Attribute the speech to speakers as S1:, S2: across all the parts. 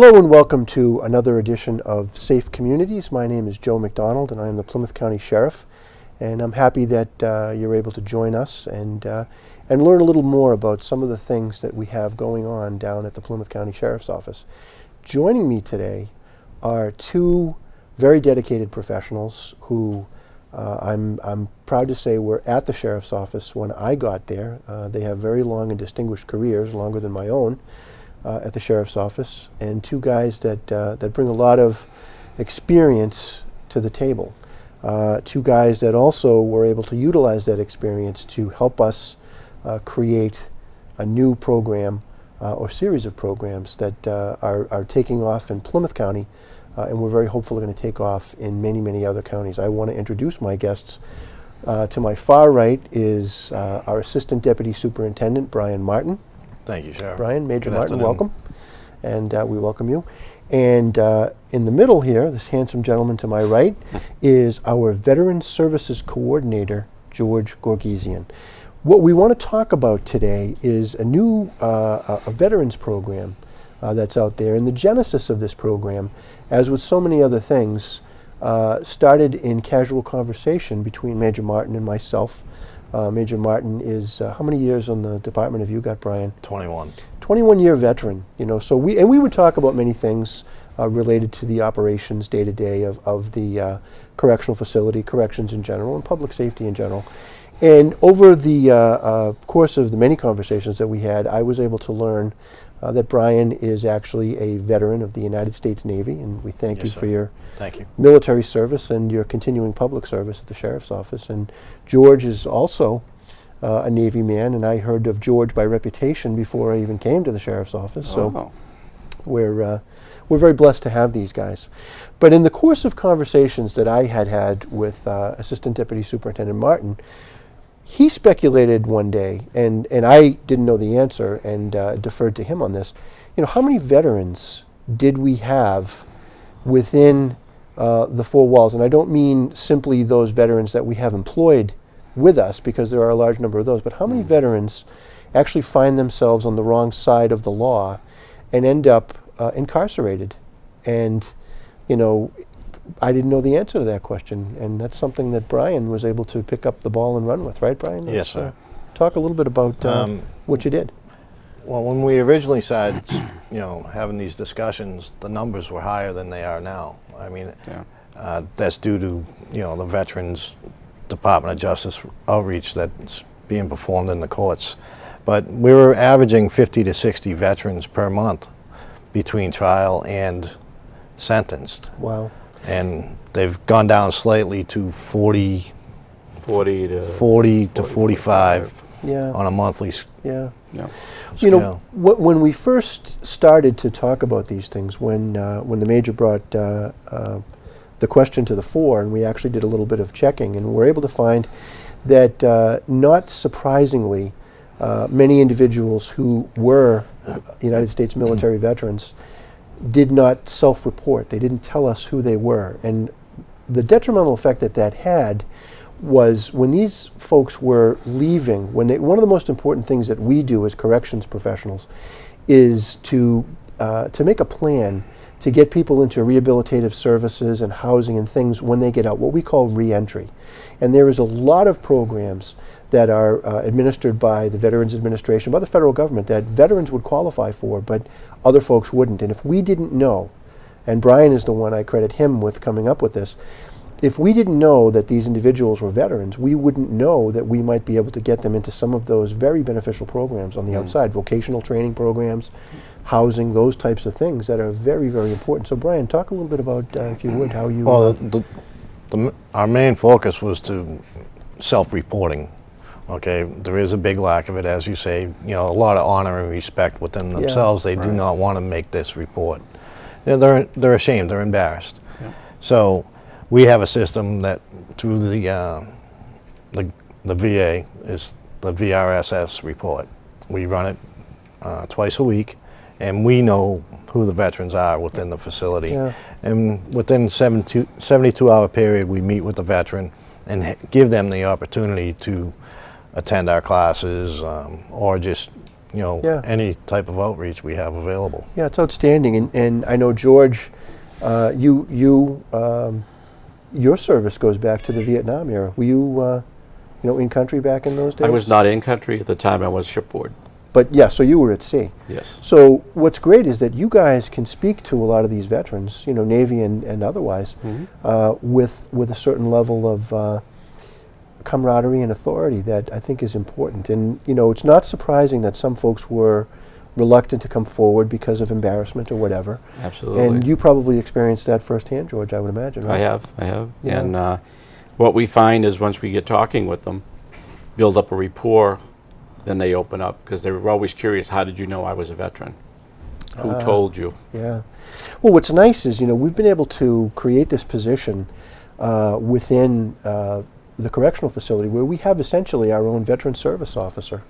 S1: Hello and welcome to another edition of Safe Communities. My name is Joe McDonald and I am the Plymouth County Sheriff, and I'm happy that you're able to join us and learn a little more about some of the things that we have going on down at the Plymouth County Sheriff's Office. Joining me today are two very dedicated professionals who I'm proud to say were at the Sheriff's Office when I got there. They have very long and distinguished careers, longer than my own, at the Sheriff's Office, and two guys that bring a lot of experience to the table. Two guys that also were able to utilize that experience to help us create a new program or series of programs that are taking off in Plymouth County, and we're very hopeful they're going to take off in many, many other counties. I want to introduce my guests. To my far right is our Assistant Deputy Superintendent, Brian Martin.
S2: Thank you, Sheriff.
S1: Brian, Major
S2: Good
S1: Martin,
S2: afternoon.
S1: welcome. And we welcome you. And in the middle here, this handsome gentleman to my right, is our Veteran Services Coordinator, George Gorgizian. What we want to talk about today is a new a veterans program that's out there. And the genesis of this program, as with so many other things, started in casual conversation between Major Martin and myself. Major Martin is, how many years on the department have you got, Brian?
S2: 21.
S1: 21-year veteran, you know, so we would talk about many things related to the operations day to day of the correctional facility, corrections in general, and public safety in general. And over the course of the many conversations that we had, I was able to learn that Brian is actually a veteran of the United States Navy, and we thank you for your military service and your continuing public service at the Sheriff's Office. And George is also a Navy man, and I heard of George by reputation before I even came to the Sheriff's Office. So we're very blessed to have these guys. But in the course of conversations that I had with Assistant Deputy Superintendent Martin, he speculated one day, and I didn't know the answer and deferred to him on this. You know, how many veterans did we have within the four walls? And I don't mean simply those veterans that we have employed with us, because there are a large number of those, but how many veterans actually find themselves on the wrong side of the law and end up incarcerated? And, you know, I didn't know the answer to that question, and that's something that Brian was able to pick up the ball and run with, right, Brian?
S2: Yes, sir.
S1: Talk a little bit about what you did.
S2: Well, when we originally started, having these discussions, the numbers were higher than they are now. I mean, that's due to, the Veterans Department of Justice outreach that's being performed in the courts. But we were averaging 50 to 60 veterans per month between trial and sentenced.
S1: Wow.
S2: And they've gone down slightly to 40 to 45 on a monthly scale.
S1: You know, when we first started to talk about these things, when the Major brought the question to the fore, and we actually did a little bit of checking, and we were able to find that not surprisingly, many individuals who were United States military veterans did not self-report. They didn't tell us who they were. And the detrimental effect that had was when these folks were leaving, one of the most important things that we do as corrections professionals is to make a plan to get people into rehabilitative services and housing and things when they get out, what we call re-entry. And there is a lot of programs that are administered by the Veterans Administration, by the federal government, that veterans would qualify for, but other folks wouldn't. And if we didn't know, and Brian is the one, I credit him with coming up with this, if we didn't know that these individuals were veterans, we wouldn't know that we might be able to get them into some of those very beneficial programs on the outside, vocational training programs, housing, those types of things that are very, very important. So Brian, talk a little bit about, if you would, how you...
S2: Well, our main focus was to self-reporting. Okay, there is a big lack of it, as you say. A lot of honor and respect within themselves. They do not want to make this report. They're ashamed. They're embarrassed. Yeah. So we have a system that through the VA is the VRSS report. We run it twice a week, and we know who the veterans are within the facility. Yeah. And within 72-hour period, we meet with the veteran and give them the opportunity to attend our classes or just
S1: Yeah.
S2: any type of outreach we have available.
S1: Yeah, it's outstanding. And I know, George, your service goes back to the Vietnam era. Were you, in country back in those days?
S3: I was not in country at the time. I was shipboard.
S1: But yeah, so you were at sea.
S3: Yes.
S1: So what's great is that you guys can speak to a lot of these veterans, Navy and otherwise, with a certain level of camaraderie and authority that I think is important. And it's not surprising that some folks were reluctant to come forward because of embarrassment or whatever.
S3: Absolutely.
S1: And you probably experienced that firsthand, George, I would imagine, right?
S3: I have.
S1: Yeah.
S3: And what we find is once we get talking with them, build up a rapport, then they open up, because they were always curious, how did you know I was a veteran? Who told you?
S1: Yeah. Well, what's nice is, we've been able to create this position within the correctional facility where we have essentially our own veteran service officer,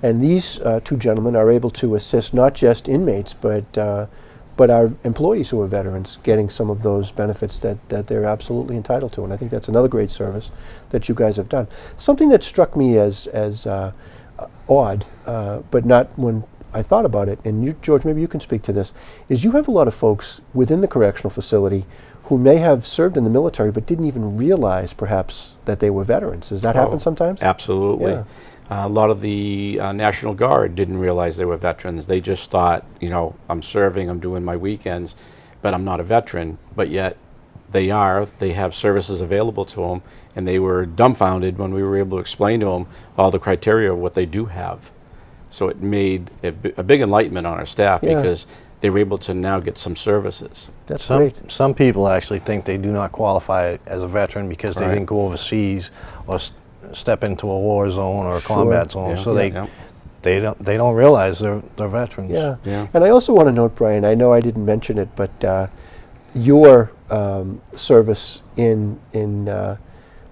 S1: and these two gentlemen are able to assist not just inmates, but our employees who are veterans getting some of those benefits that they're absolutely entitled to. And I think that's another great service that you guys have done. Something that struck me as odd, but not when I thought about it, and you, George, maybe you can speak to this, is you have a lot of folks within the correctional facility who may have served in the military but didn't even realize perhaps that they were veterans. Does that happen sometimes?
S3: Absolutely.
S1: Yeah.
S3: A lot of the National Guard didn't realize they were veterans. They just thought, I'm serving, I'm doing my weekends, but I'm not a veteran. But yet they are. They have services available to them, and they were dumbfounded when we were able to explain to them all the criteria of what they do have. So it made a big enlightenment on our staff, because they were able to now get some services.
S1: That's great.
S2: Some people actually think they do not qualify as a veteran because they didn't go overseas or step into a war zone or a combat zone.
S3: Yeah.
S2: So they don't realize they're veterans.
S1: Yeah.
S3: Yeah.
S1: And I also want to note, Brian, I know I didn't mention it, but your service in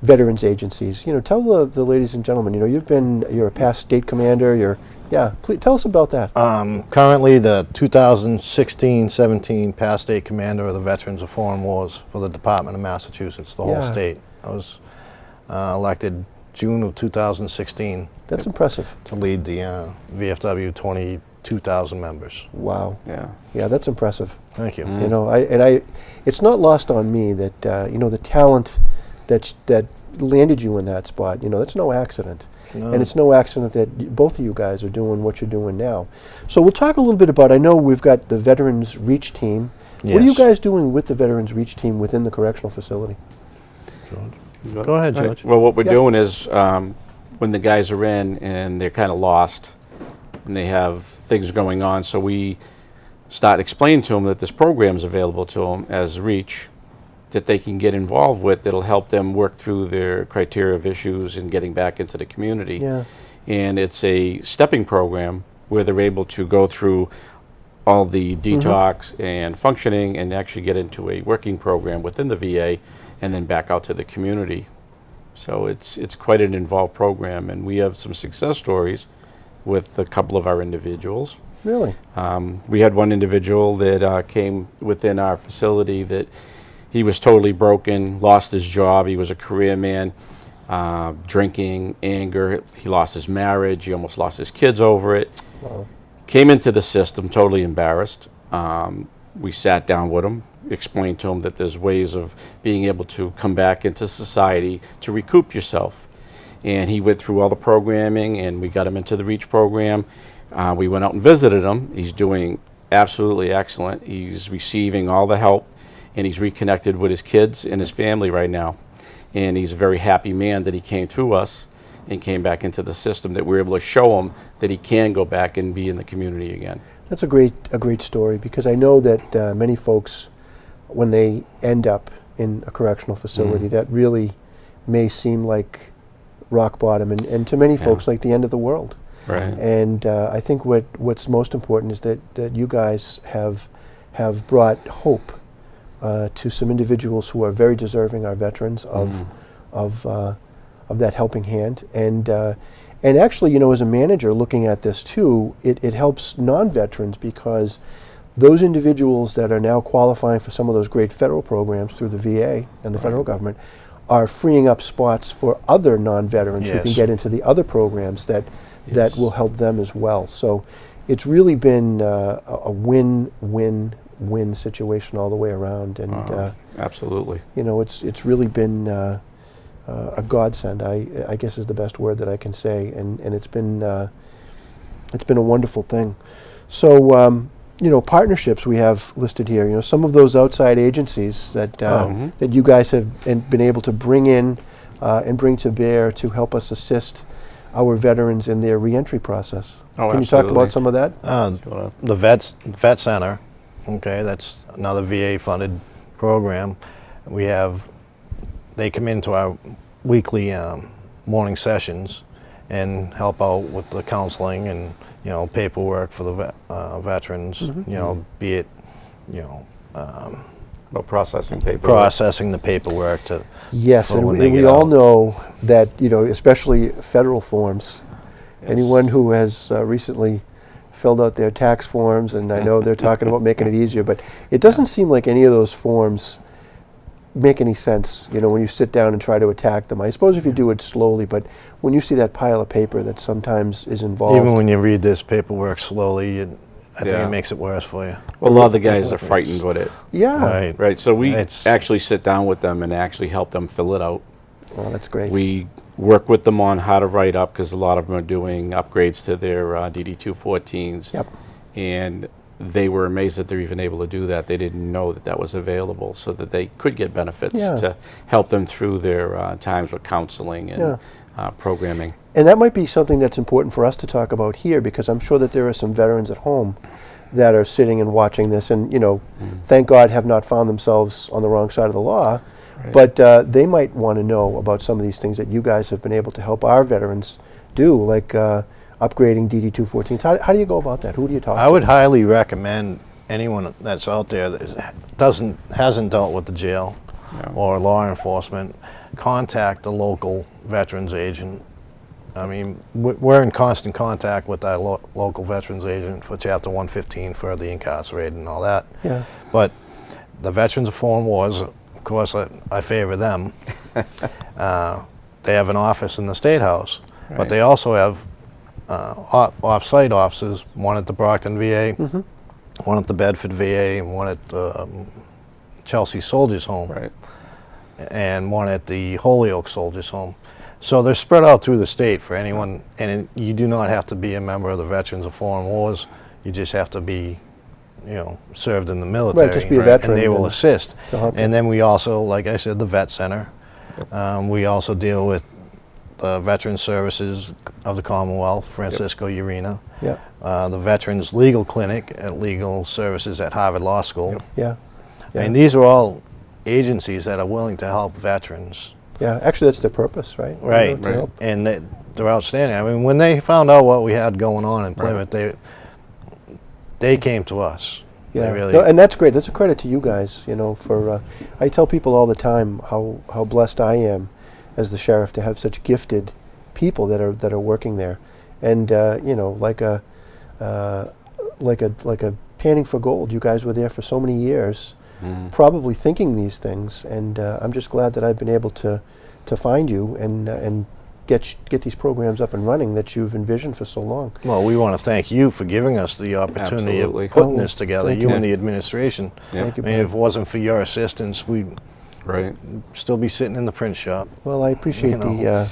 S1: veterans agencies, tell the ladies and gentlemen, you're a past state commander, please tell us about that.
S2: Currently the 2016-17 past state commander of the Veterans of Foreign Wars for the Department of Massachusetts, the whole state. I was elected June of 2016.
S1: That's impressive.
S2: To lead the VFW 22,000 members.
S1: Wow.
S3: Yeah.
S1: Yeah, that's impressive.
S2: Thank you.
S1: It's not lost on me that the talent that landed you in that spot. That's no accident.
S2: No.
S1: And it's no accident that both of you guys are doing what you're doing now. So we'll talk a little bit about, I know we've got the Veterans Reach Team.
S2: Yes.
S1: What are you guys doing with the Veterans Reach Team within the correctional facility?
S2: Go ahead, George.
S3: Right. Well, what we're doing is when the guys are in and they're kind of lost and they have things going on, so we start explaining to them that this program is available to them as Reach, that they can get involved with, that'll help them work through their criteria of issues and getting back into the community.
S1: Yeah.
S3: And it's a stepping program where they're able to go through all the detox and functioning and actually get into a working program within the VA and then back out to the community. So it's quite an involved program, and we have some success stories with a couple of our individuals.
S1: Really?
S3: We had one individual that came within our facility that he was totally broken, lost his job. He was a career man, drinking, anger. He lost his marriage. He almost lost his kids over it.
S1: Wow.
S3: Came into the system totally embarrassed. We sat down with him, explained to him that there's ways of being able to come back into society to recoup yourself. And he went through all the programming, and we got him into the REACH program. We went out and visited him. He's doing absolutely excellent. He's receiving all the help, and he's reconnected with his kids and his family right now. And he's a very happy man that he came through us and came back into the system, that we're able to show him that he can go back and be in the community again.
S1: That's a great story, because I know that many folks, when they end up in a correctional facility, that really may seem like rock bottom, and to many folks like the end of the world.
S3: Right.
S1: And I think what's most important is that you guys have brought hope to some individuals who are very deserving, our veterans, of that helping hand. And actually, as a manager looking at this too, it helps non-veterans, because those individuals that are now qualifying for some of those great federal programs through the VA and the federal government are freeing up spots for other non-veterans who can
S2: Yes.
S1: get into the other programs that that
S3: Yes.
S1: will help them as well. So it's really been a win-win-win situation all the way around, and
S3: Absolutely.
S1: it's really been a godsend. I guess is the best word that I can say, and it's been a wonderful thing. So partnerships we have listed here. Some of those outside agencies that that you guys have been able to bring in and bring to bear to help us assist our veterans in their reentry process.
S3: Oh,
S1: Can you talk
S3: absolutely.
S1: about some of that?
S2: The Vet Center, okay, that's another VA-funded program. They come into our weekly morning sessions and help out with the counseling and paperwork for the veterans. Be it
S3: No processing paper.
S2: processing the paperwork to
S1: Yes,
S2: for
S1: and
S2: when they
S1: we
S2: get
S1: all
S2: out.
S1: know that, especially federal forms,
S3: Yes.
S1: anyone who has recently filled out their tax forms, and I know they're talking about making it easier, but it doesn't seem like any of those forms make any sense, when you sit down and try to attack them. I suppose if you do it slowly, but when you see that pile of paper that sometimes is involved.
S2: Even when you read this paperwork slowly, I think
S3: Yeah.
S2: it makes it worse for you.
S3: Well, a lot of the guys are frightened with it.
S1: Yeah.
S3: Right, so we
S2: It's-
S3: actually sit down with them and actually help them fill it out.
S1: Oh, that's great.
S3: We work with them on how to write up, because a lot of them are doing upgrades to their DD-214s.
S1: Yep.
S3: And they were amazed that they're even able to do that. They didn't know that that was available, so that they could get benefits
S1: Yeah.
S3: to help them through their times with counseling and programming.
S1: And that might be something that's important for us to talk about here, because I'm sure that there are some veterans at home that are sitting and watching this and, thank God have not found themselves on the wrong side of the law.
S3: Right.
S1: But they might want to know about some of these things that you guys have been able to help our veterans do, like upgrading DD-214s. How do you go about that? Who do you talk to?
S2: I would highly recommend anyone that's out there that hasn't dealt with the jail
S3: Yeah.
S2: or law enforcement, contact the local veterans agent. I mean, we're in constant contact with our local veterans agent for Chapter 115 for the incarcerated and all that.
S1: Yeah.
S2: But the Veterans of Foreign Wars, of course, I favor them. They have an office in the State House,
S3: Right.
S2: but they also have off-site offices, one at the Brockton VA, one at the Bedford VA, and one at Chelsea Soldiers Home,
S3: Right.
S2: and one at the Holyoke Soldiers Home. So they're spread out through the state for anyone, and you do not have to be a member of the Veterans of Foreign Wars. You just have to be, served in the military.
S1: just be a veteran
S2: and they will
S1: and
S2: assist.
S1: they'll help
S2: And
S1: you.
S2: then we also, like I said, the Vet Center. We also deal with the Veterans Services of the Commonwealth, Francisco Urena.
S1: Yeah.
S2: The Veterans Legal Clinic at Legal Services at Harvard Law School.
S1: Yeah.
S2: I mean, these are all agencies that are willing to help veterans.
S1: Yeah. Actually, that's their purpose, right?
S2: Right.
S1: To help.
S2: And they're outstanding. I mean, when they found out what we had going on in Plymouth, they came to us. They
S1: Yeah,
S2: really,
S1: no, and that's great. That's a credit to you guys. For I tell people all the time how blessed I am as the sheriff to have such gifted people that are working there, and like a panning for gold. You guys were there for so many years, probably thinking these things, and I'm just glad that I've been able to find you and get these programs up and running that you've envisioned for so long.
S2: well, we want to thank you for giving us the opportunity
S3: Absolutely.
S2: of putting
S1: Oh,
S2: this together,
S1: thank
S2: you
S1: you.
S2: and the administration.
S3: Yeah.
S1: Thank you,
S2: I mean, if it
S1: Brian.
S2: wasn't for your assistance, we'd
S3: Right.
S2: still be sitting in the print shop.
S1: Well, I appreciate
S2: You know.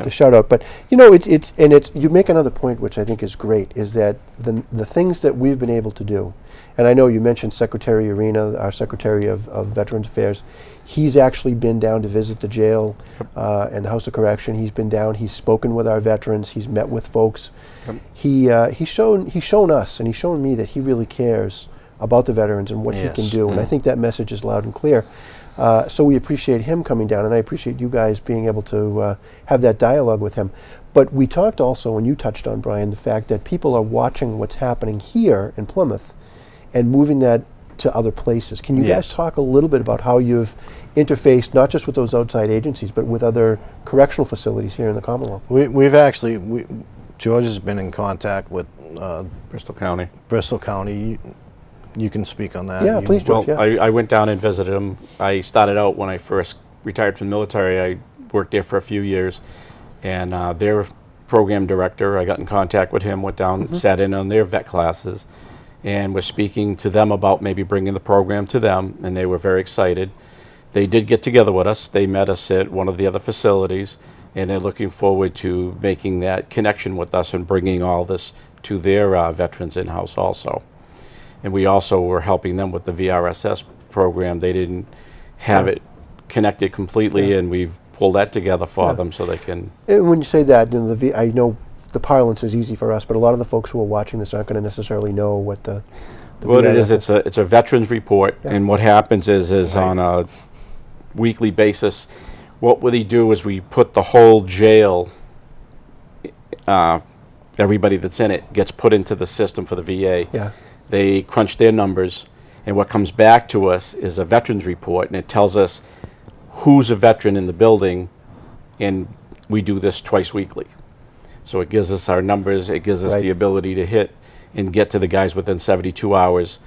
S1: the shout out, but it's you make another point which I think is great, is that the things that we've been able to do, and I know you mentioned Secretary Urena, our Secretary of Veterans Affairs. He's actually been down to visit the jail and the House of Correction. He's been down. He's spoken with our veterans. He's met with folks. He's shown us and he's shown me that he really cares about the veterans and what he can
S2: Yes.
S1: do, and I think that message is loud and clear. So we appreciate him coming down, and I appreciate you guys being able to have that dialogue with him. But we talked also, and you touched on, Brian, the fact that people are watching what's happening here in Plymouth and moving that to other places. Can you
S2: Yes.
S1: guys talk a little bit about how you've interfaced, not just with those outside agencies, but with other correctional facilities here in the Commonwealth?
S2: George has been in contact with
S3: Bristol County.
S2: Bristol County. You can speak on that.
S1: Yeah, please, George.
S3: Well, I went down and visited him. I started out when I first retired from the military. I worked there for a few years, and they're program director. I got in contact with him, went down, sat in on their vet classes, and was speaking to them about maybe bringing the program to them, and they were very excited. They did get together with us. They met us at one of the other facilities, and they're looking forward to making that connection with us and bringing all this to their veterans in-house also. And we also were helping them with the VRSS program. They didn't have it connected completely, and we've pulled that together for them so they can.
S1: And when you say that, you know, I know the parlance is easy for us, but a lot of the folks who are watching this aren't going to necessarily know what the
S3: What it is, it's a veterans report, and what happens is on a weekly basis, what we do is we put the whole jail, everybody that's in it gets put into the system for the VA.
S1: Yeah.
S3: They crunch their numbers, and what comes back to us is a veterans report, and it tells us who's a veteran in the building, and we do this twice weekly. So it gives us our numbers, it gives us the ability to hit and get to the guys within 72 hours,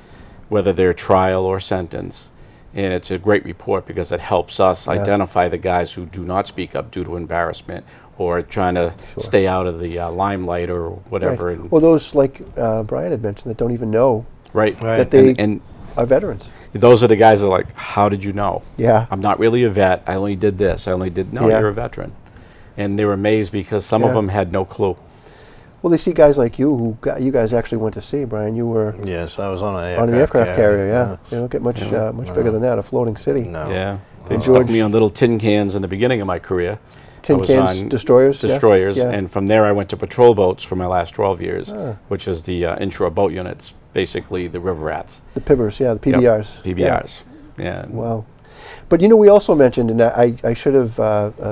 S3: whether they're trial or sentence. And it's a great report because it helps us identify the guys who do not speak up due to embarrassment or trying to stay out of the limelight or whatever.
S1: Right.
S3: And
S1: Well, those, like Brian had mentioned, that don't even know
S3: right.
S1: that they
S3: and
S1: are veterans.
S3: those are the guys that are like, how did you know?
S1: Yeah.
S3: I'm not really a vet. I only did this. I only did. No,
S1: Yeah.
S3: you're a veteran. And they were amazed because some of them had no clue.
S1: Well, they see guys like you who you guys actually went to see, Brian. You were
S2: Yes, I was on an
S1: on an aircraft carrier, yeah.
S2: yes.
S1: You don't get much much bigger than that, a floating city.
S2: No.
S3: Yeah. They
S1: And
S3: stuck
S1: George-
S3: me on little tin cans in the beginning of my career.
S1: Tin
S3: I was
S1: cans,
S3: on
S1: destroyers? Yeah.
S3: Destroyers.
S1: Yeah.
S3: And from there I went to patrol boats for my last 12 years,
S1: Ah.
S3: which is the inshore boat units, basically the river rats.
S1: The PIBRs, yeah, the
S3: Yep,
S1: PBRs.
S3: PBRs. Yeah.
S1: Wow. But you know, we also mentioned, and I should have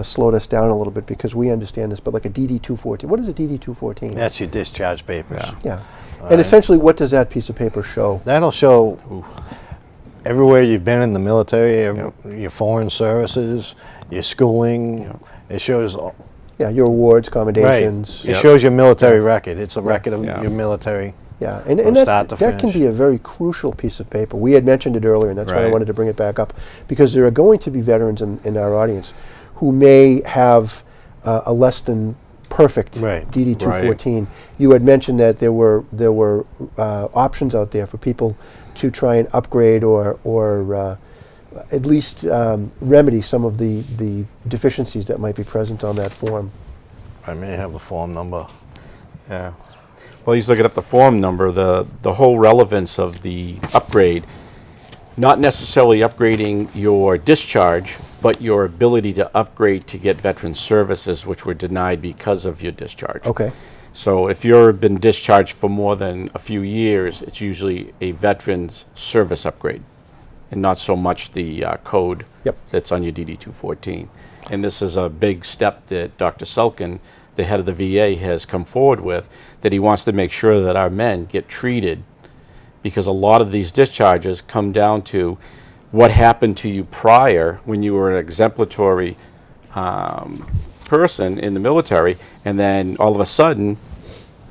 S1: slowed us down a little bit because we understand this, but like a DD-214. What is a DD-214?
S2: That's your discharge papers.
S3: Yeah.
S1: Yeah. And essentially, what does that piece of paper show?
S2: That'll show everywhere you've been in the military, your foreign services, your schooling. It shows,
S1: Yeah, your awards,
S2: right,
S1: commendations.
S2: it shows your military record. It's a record of
S3: Yeah.
S2: your military.
S1: Yeah, and
S2: From
S1: that
S2: start to
S1: can
S2: finish.
S1: be a very crucial piece of paper. We had mentioned it earlier, and that's why I
S3: Right.
S1: wanted to bring it back up, because there are going to be veterans in our audience who may have a less than perfect
S2: Right.
S1: DD-214. You had mentioned that there were options out there for people to try and upgrade or at least remedy some of the deficiencies that might be present on that form.
S2: I may have the form number.
S3: Yeah. Well, he's looking up the form number, the whole relevance of the upgrade, not necessarily upgrading your discharge, but your ability to upgrade to get veteran services, which were denied because of your discharge.
S1: Okay.
S3: So if you've been discharged for more than a few years, it's usually a veteran's service upgrade, and not so much the code that's on your DD-214. And this is a big step that Dr. Selkin, the head of the VA, has come forward with, that he wants to make sure that our men get treated, because a lot of these discharges come down to what happened to you prior when you were an exemplary person in the military, and then all of a sudden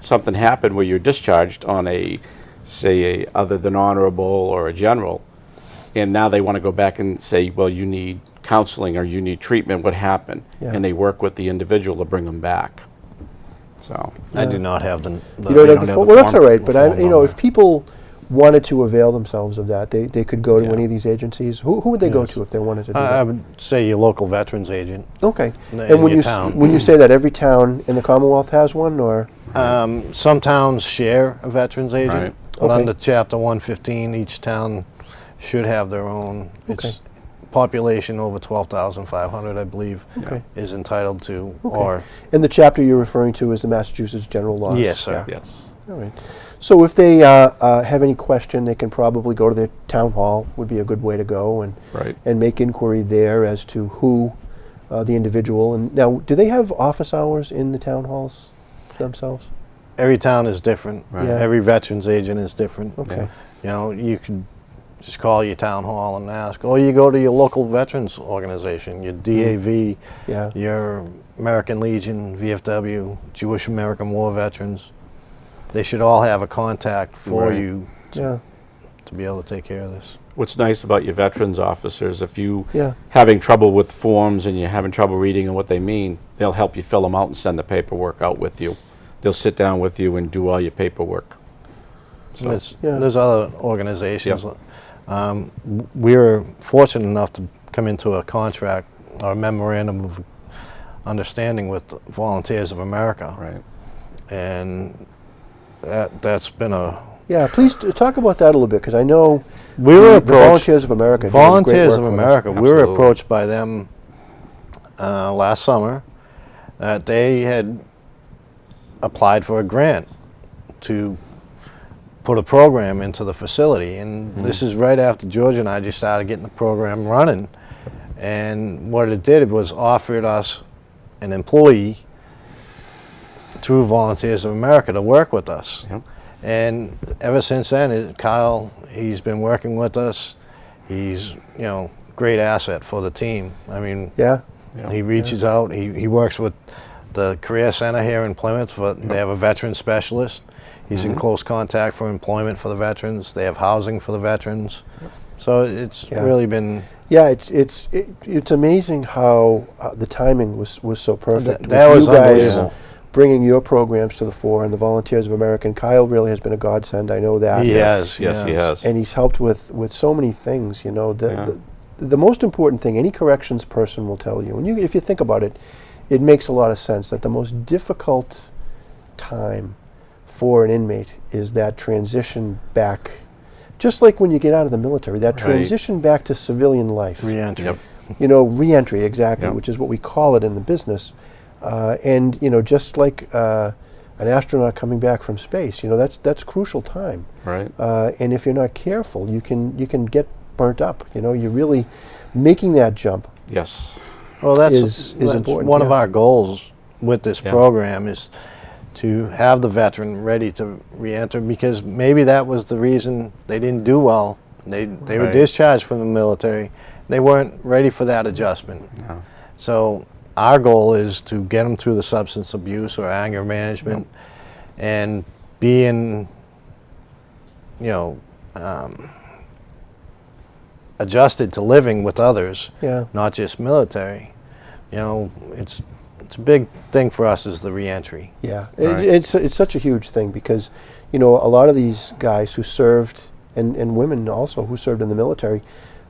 S3: something happened where you're discharged on a, say, a other than honorable or a general, and now they want to go back and say, well, you need counseling or you need treatment. What happened?
S1: Yeah.
S3: And they work with the individual to bring them back. So
S2: I do not have the.
S1: You don't
S3: don't
S1: have
S3: have
S1: the
S3: the
S1: form? Well, that's all
S3: form-
S1: right, but
S2: the form
S1: you know,
S2: number.
S1: if people wanted to avail themselves of that, they could go to
S3: Yeah.
S1: any of these agencies. Who would they go
S2: Yes.
S1: to if they wanted to do
S2: I
S1: that?
S2: would say your local veterans agent.
S1: Okay.
S2: in
S1: And when
S2: your
S1: you
S2: town.
S1: when you say that, every town in the Commonwealth has one, or
S2: Some towns share a veterans agent,
S3: Right.
S2: but
S1: Okay.
S2: under Chapter 115, each town should have their own.
S1: Okay.
S2: It's population over 12,500, I believe,
S1: Okay.
S2: is entitled to,
S1: Okay.
S2: or
S1: and the chapter you're referring to is the Massachusetts General Laws.
S2: Yes, sir.
S1: Yeah.
S3: yes.
S1: All right. So if they have any question, they can probably go to their town hall. Would be a good way to go and
S3: Right.
S1: and make inquiry there as to who the individual. And now, do they have office hours in the town halls themselves?
S2: every town is different.
S3: Right.
S1: Yeah.
S2: Every veterans agent is different.
S1: Okay.
S2: You know, you could just call your town hall and ask, or you go to your local veterans organization, your DAV,
S1: Yeah.
S2: your American Legion, VFW, Jewish American War Veterans. They should all have a contact for
S3: Right.
S2: you
S1: Yeah.
S2: to be able to take care of this.
S3: What's nice about your veterans officers, if you
S1: Yeah.
S3: having trouble with forms and you're having trouble reading and what they mean, they'll help you fill them out and send the paperwork out with you. They'll sit down with you and do all your paperwork. So,
S2: There's other organizations.
S3: Yep.
S2: We were fortunate enough to come into a contract or a memorandum of understanding with Volunteers of America.
S3: right.
S2: And that's been a...
S1: Yeah, please talk about that a little bit, because I know
S2: We were
S1: the
S2: approached...
S1: Volunteers of America. do great
S2: Volunteers
S1: work
S2: of
S1: with us.
S2: America, we were
S3: Absolutely.
S2: approached by them last summer that they had applied for a grant to put a program into the facility. And this is right after George and I just started getting the program running. And what it did was offered us an employee through Volunteers of America to work with us.
S3: Yep.
S2: And ever since then, Kyle, he's been working with us. He's, great asset for the team. I mean,
S1: Yeah,
S3: Yeah.
S2: he reaches out. He works with the Career Center here in Plymouth. They have a veteran specialist. He's in close contact for employment for the veterans. They have housing for the veterans. So it's really been...
S1: yeah. It's amazing how the timing was so perfect.
S2: That
S1: with
S2: was
S1: you guys
S2: unbelievable.
S1: bringing your programs to the fore, and the Volunteers of America. And Kyle really has been a godsend. I know that.
S2: He
S3: Yes,
S2: has,
S3: yes, he has.
S1: And he's helped with so many things. The most important thing any corrections person will tell you, and if you think about it, it makes a lot of sense that the most difficult time for an inmate is that transition back, just like when you get out of the military, that
S3: Right.
S1: transition back to civilian life.
S2: Re-entry.
S3: Yep.
S1: Re-entry, exactly,
S3: Yep.
S1: which is what we call it in the business. And just like an astronaut coming back from space, that's crucial time.
S3: Right.
S1: And if you're not careful, you can get burnt up. You're really making that jump.
S3: Yes.
S2: Well, that's
S1: is important,
S2: one of
S1: yeah.
S2: our goals with this
S3: Yeah.
S2: program is to have the veteran ready to re-enter, because maybe that was the reason they didn't do well. They were
S3: Right.
S2: discharged from the military. They weren't ready for that adjustment.
S3: No.
S2: So our goal is to get them through the substance abuse or anger management and be in, adjusted to living with others,
S1: Yeah.
S2: not just military. It's a big thing for us is the reentry.
S1: Yeah,
S3: Right.
S1: it's such a huge thing, because a lot of these guys who served, and women also who served in the military,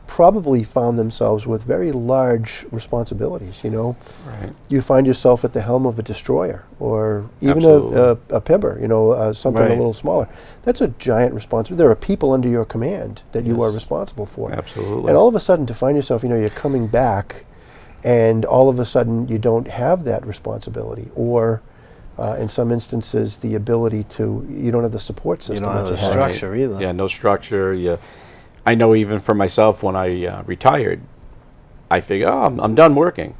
S1: probably found themselves with very large responsibilities.
S3: Right.
S1: You find yourself at the helm of a destroyer, or even
S3: Absolutely.
S1: a pibber, something
S2: Right.
S1: a little smaller. That's a giant responsibility. There are people under your command that you are
S3: Yes.
S1: responsible for.
S3: Absolutely.
S1: And all of a sudden, to find yourself, you're coming back, and all of a sudden you don't have that responsibility, or in some instances, the ability you don't have the support system.
S2: You don't have
S1: that
S2: the
S1: you
S2: structure either.
S3: Yeah, no structure. I know even for myself, when I retired, I figured, I'm done working.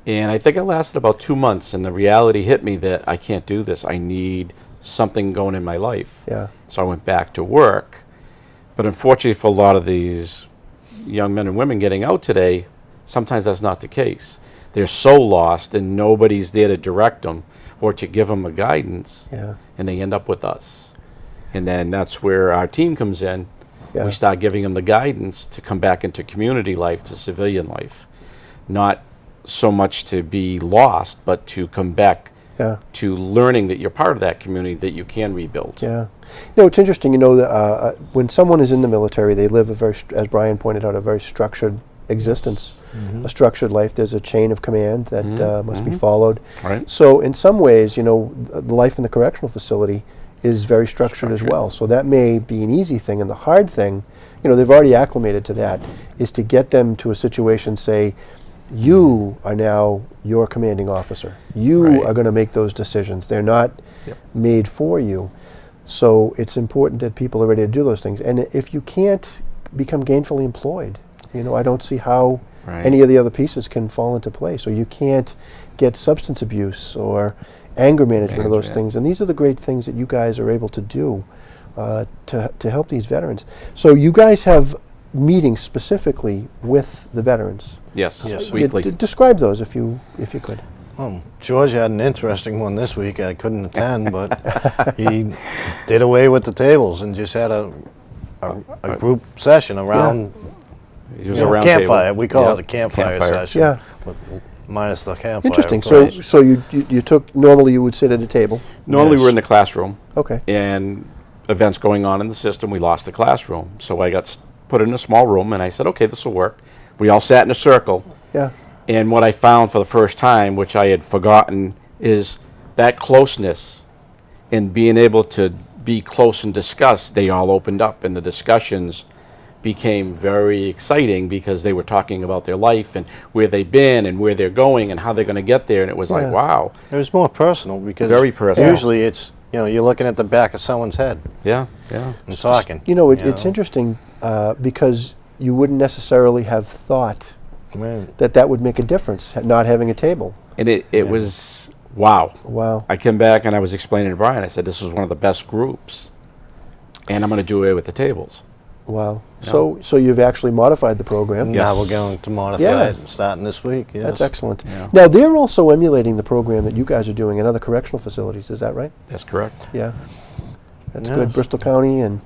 S3: And I think it lasted about 2 months, and the reality hit me that I can't do this. I need something going in my life.
S1: Yeah.
S3: So I went back to work. But unfortunately for a lot of these young men and women getting out today, sometimes that's not the case. They're so lost, and nobody's there to direct them or to give them a guidance,
S1: Yeah.
S3: and they end up with us. And then that's where our team comes in.
S1: Yeah.
S3: We start giving them the guidance to come back into community life, to civilian life. Not so much to be lost, but to come back
S1: Yeah.
S3: to learning that you're part of that community, that you can rebuild.
S1: Yeah. It's interesting, that when someone is in the military, they live as Brian pointed out, a very structured existence, a structured life. There's a chain of command that must be followed.
S3: Right.
S1: So in some ways, the life in the correctional facility is very structured as well. So that may be an easy thing. And the hard thing, they've already acclimated to that, is to get them to a situation, say, you are now your commanding officer. You
S3: Right.
S1: are going to make those decisions. They're not made for you. So it's important that people are ready to do those things. And if you can't become gainfully employed, I don't see how
S3: Right.
S1: any of the other pieces can fall into place. So you can't get substance abuse or anger management of those
S3: Management.
S1: things. And these are the great things that you guys are able to do to help these veterans. So you guys have meetings specifically with the veterans.
S3: Yes,
S2: Yes.
S3: weekly.
S1: Describe those if you could.
S2: George had an interesting one this week. I couldn't attend, but he did away with the tables and just had a a group session around
S3: It was a round
S2: campfire.
S3: table.
S2: We call
S3: Yep,
S2: it a campfire session.
S1: Yeah.
S2: Minus the campfire.
S1: Interesting.
S2: right.
S1: So you took, normally you would sit at a table.
S3: Normally
S2: Yes.
S3: we're in the classroom.
S1: Okay.
S3: And events going on in the system, we lost the classroom. So I got put in a small room, and I said, okay, this will work. We all sat in a circle.
S1: Yeah.
S3: And what I found for the first time, which I had forgotten, is that closeness and being able to be close and discuss. They all opened up, and the discussions became very exciting because they were talking about their life and where they've been and where they're going and how they're going to get there. And it was
S1: Yeah.
S3: like, wow.
S2: It was more personal because
S3: Very personal.
S2: usually it's, you're looking at the back of someone's head
S3: Yeah, yeah.
S2: and talking.
S1: It's interesting because you wouldn't necessarily have thought
S2: Right.
S1: that would make a difference, not having a table.
S3: And it was, wow.
S1: Wow.
S3: I came back and I was explaining to Brian, I said, this is one of the best groups. And I'm going to do away with the tables.
S1: Wow. So you've actually modified the program.
S3: Yeah.
S2: Now we're going to modify
S1: Yes.
S2: it starting this week. Yes.
S1: That's excellent.
S3: Yeah.
S1: Now, they're also emulating the program that you guys are doing in other correctional facilities, is that right?
S3: That's correct.
S1: Yeah. That's good.
S2: Yes.
S1: Bristol County, and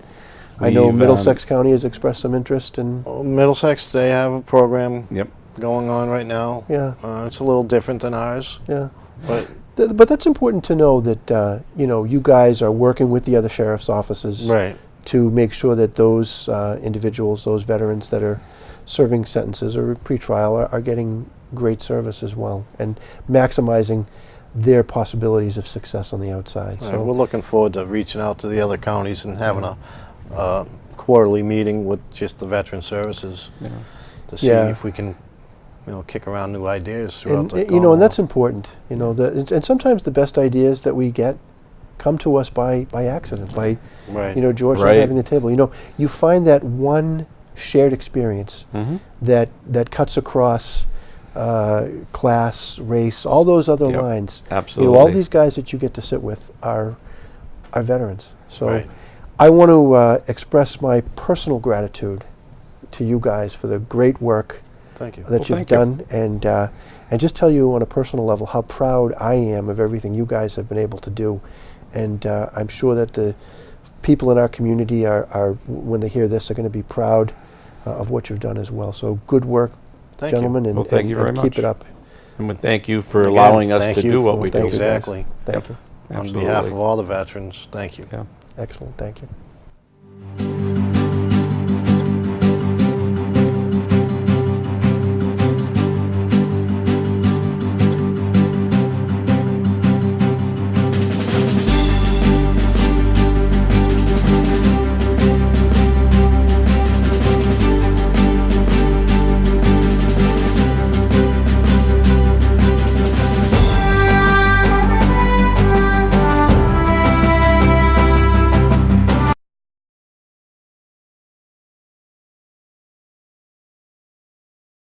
S1: I know
S3: We've,
S1: Middlesex County has expressed some interest in,
S2: Middlesex, they have a program
S3: Yep.
S2: going on right now.
S1: yeah,
S2: It's a little different than ours,
S1: yeah.
S2: but
S1: But that's important to know that, you guys are working with the other sheriff's offices
S2: right.
S1: to make sure that those individuals, those veterans that are serving sentences or pretrial are getting great service as well and maximizing their possibilities of success on the outside.
S2: Right,
S1: So
S2: we're looking forward to reaching out to the other counties and having a quarterly meeting with just the veteran services
S3: Yeah.
S2: to see
S1: Yeah.
S2: if we can, kick around new ideas throughout
S1: and
S2: the
S1: and that's important. And sometimes the best ideas that we get come to us by accident, by
S2: right.
S1: George not
S3: Right.
S1: having the table. You find that one shared experience
S3: Mm-hmm.
S1: that cuts across class, race, all those other
S3: Yep.
S1: lines.
S3: Absolutely.
S1: All these guys that you get to sit with are veterans. So
S2: Right.
S1: I want to express my personal gratitude to you guys for the great work
S2: Thank you.
S1: that you've
S3: thank you.
S1: done, and just tell you on a personal level how proud I am of everything you guys have been able to do. And I'm sure that the people in our community are when they hear this, are going to be proud of what you've done as well. So good work,
S2: Thank you.
S1: gentlemen, and,
S3: Well, thank you
S1: and
S3: very
S1: keep
S3: much.
S1: it up.
S3: And we thank you for
S2: Again,
S3: allowing us
S2: thank
S3: to
S2: you
S3: do what
S2: for-
S3: we
S1: thank
S3: do.
S1: you, guys.
S2: Exactly.
S1: Thank you.
S2: On
S3: Absolutely.
S2: behalf of all the veterans, thank you.
S3: Yeah.
S1: Excellent. Thank you.